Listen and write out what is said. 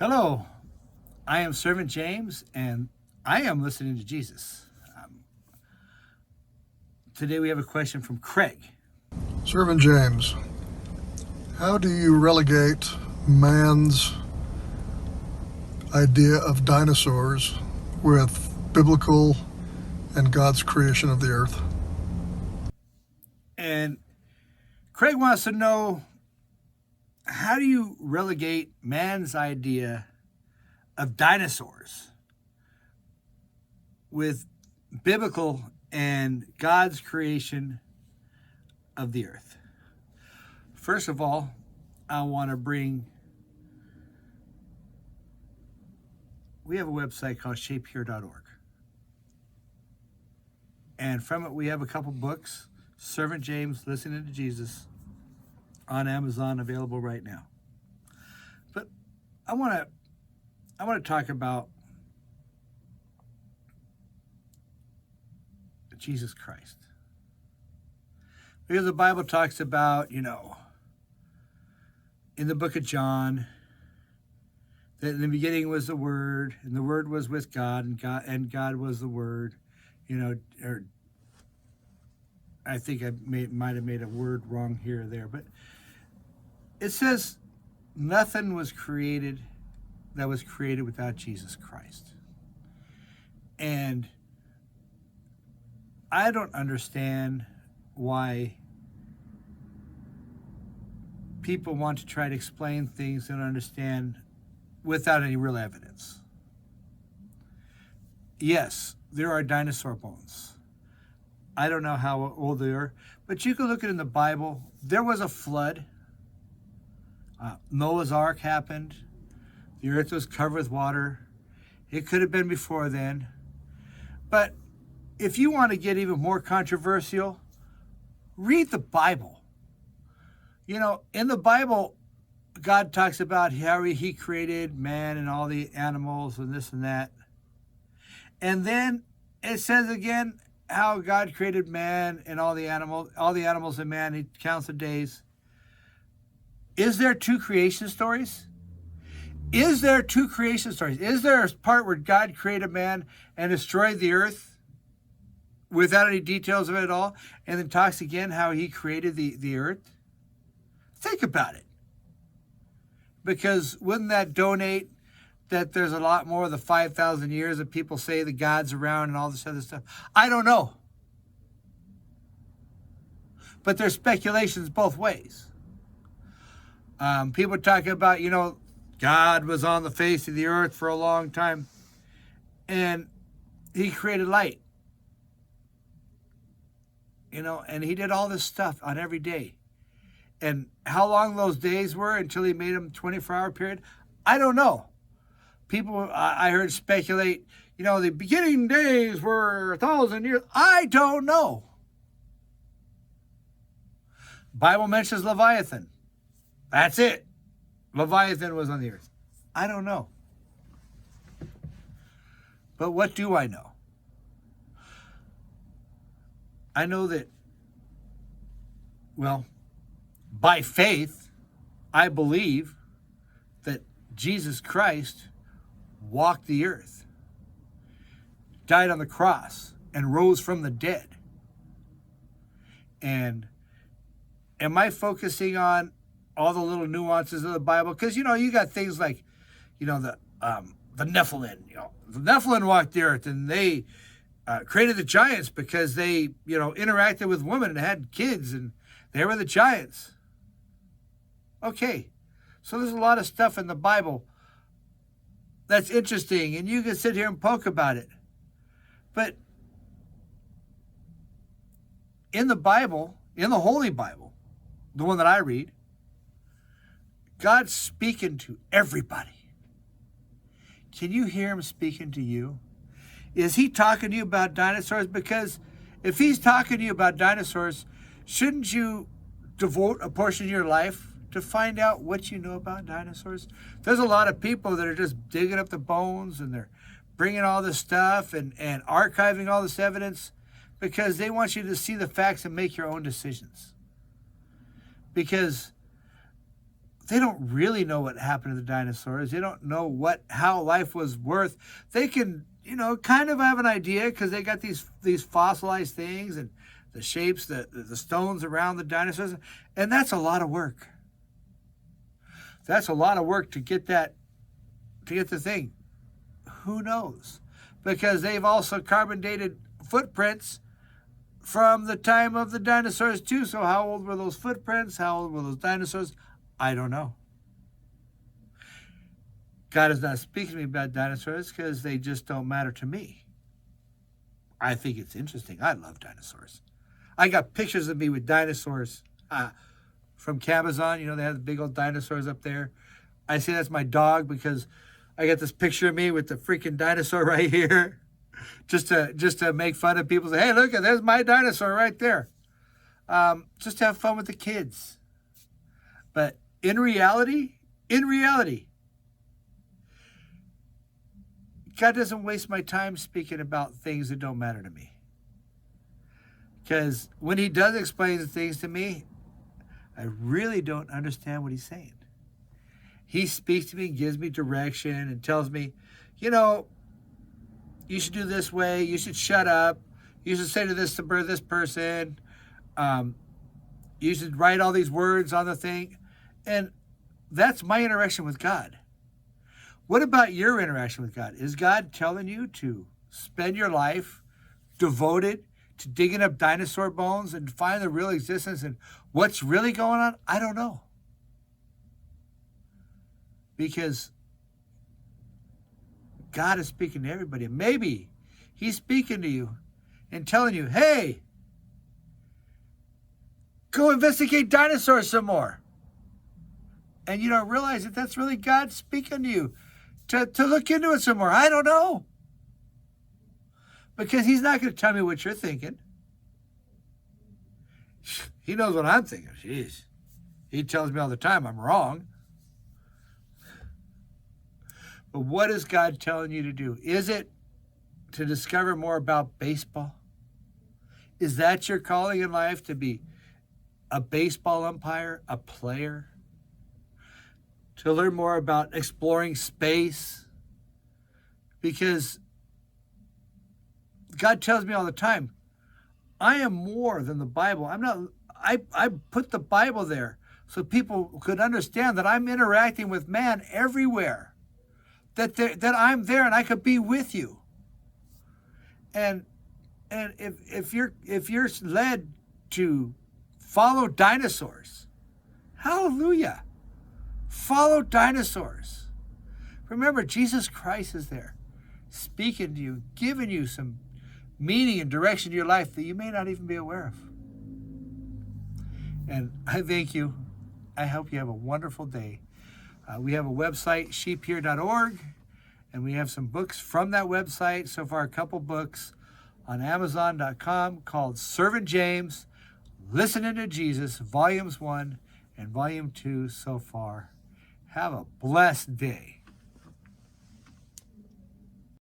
Hello, I am Servant James, and I am listening to Jesus. Today we have a question from Craig. Servant James, how do you relegate man's idea of dinosaurs with biblical and God's creation of the earth? And Craig wants to know, how do you relegate man's idea of dinosaurs with biblical and God's creation of the earth? First of all, I want to we have a website called shapehere.org. And from it, we have a couple books, Servant James, Listening to Jesus, on Amazon, available right now. But I want to talk about Jesus Christ. Because the Bible talks about, in the book of John, that in the beginning was the Word, and the Word was with God, and God was the Word. Or I think I might have made a word wrong here or there, but it says nothing was created that was created without Jesus Christ. And I don't understand why people want to try to explain things they don't understand without any real evidence. Yes, there are dinosaur bones. I don't know how old they are, but you can look at it in the Bible. There was a flood. Noah's Ark happened. The earth was covered with water. It could have been before then. But if you want to get even more controversial, read the Bible. In the Bible, God talks about how he created man and all the animals and this and that. And then it says again how God created man and all the animals and man. He counts the days. Is there two creation stories? Is there two creation stories? Is there a part where God created man and destroyed the earth without any details of it at all, and then talks again how he created the earth? Think about it. Because wouldn't that donate that there's a lot more of the 5,000 years that people say the God's around and all this other stuff? I don't know. But there's speculations both ways. People talking about, God was on the face of the earth for a long time, and he created light. And he did all this stuff on every day. And how long those days were until he made them 24-hour period, I don't know. People, I heard speculate, the beginning days were 1,000 years. I don't know. Bible mentions Leviathan. That's it. Leviathan was on the earth. I don't know. But what do I know? I know that, by faith, I believe that Jesus Christ walked the earth, died on the cross, and rose from the dead. And am I focusing on all the little nuances of the Bible? Because, you got things like, the Nephilim. The Nephilim walked the earth, and they created the giants because they, interacted with women and had kids, and they were the giants. Okay, so there's a lot of stuff in the Bible that's interesting, and you can sit here and poke about it. But in the Bible, in the Holy Bible, the one that I read, God's speaking to everybody. Can you hear him speaking to you? Is he talking to you about dinosaurs? Because if he's talking to you about dinosaurs, shouldn't you devote a portion of your life to find out what you know about dinosaurs? There's a lot of people that are just digging up the bones, and they're bringing all this stuff and archiving all this evidence because they want you to see the facts and make your own decisions. Because they don't really know what happened to the dinosaurs. They don't know how life was worth. They can, kind of have an idea because they got these fossilized things and the shapes, the stones around the dinosaurs, and that's a lot of work. That's a lot of work to get the thing. Who knows? Because they've also carbon dated footprints from the time of the dinosaurs too. So how old were those footprints? How old were those dinosaurs? I don't know. God is not speaking to me about dinosaurs because they just don't matter to me. I think it's interesting. I love dinosaurs. I got pictures of me with dinosaurs from Cabazon. They have the big old dinosaurs up there. I say that's my dog because I got this picture of me with the freaking dinosaur right here. Just to make fun of people. Say, hey, look, there's my dinosaur right there. Just to have fun with the kids. But in reality, God doesn't waste my time speaking about things that don't matter to me. Because when he does explain things to me, I really don't understand what he's saying. He speaks to me, gives me direction, and tells me, you should do this way, you should shut up, you should say to this person, you should write all these words on the thing. And that's my interaction with God. What about your interaction with God? Is God telling you to spend your life devoted to digging up dinosaur bones and find the real existence and what's really going on? I don't know. Because God is speaking to everybody. Maybe he's speaking to you and telling you, hey, go investigate dinosaurs some more. And you don't realize that that's really God speaking to you to look into it some more. I don't know. Because he's not going to tell me what you're thinking. He knows what I'm thinking. Jeez. He tells me all the time I'm wrong. But what is God telling you to do? Is it to discover more about baseball? Is that your calling in life, to be a baseball umpire, a player? To learn more about exploring space? Because God tells me all the time, I am more than the Bible. I put the Bible there so people could understand that I'm interacting with man everywhere. That I'm there and I could be with you. And if you're led to follow dinosaurs, hallelujah. Follow dinosaurs. Remember, Jesus Christ is there, speaking to you, giving you some meaning and direction to your life that you may not even be aware of. And I thank you. I hope you have a wonderful day. We have a website, sheephere.org, and we have some books from that website. So far, a couple books on Amazon.com called Servant James, Listening to Jesus, Volumes 1 and Volume 2 so far. Have a blessed day.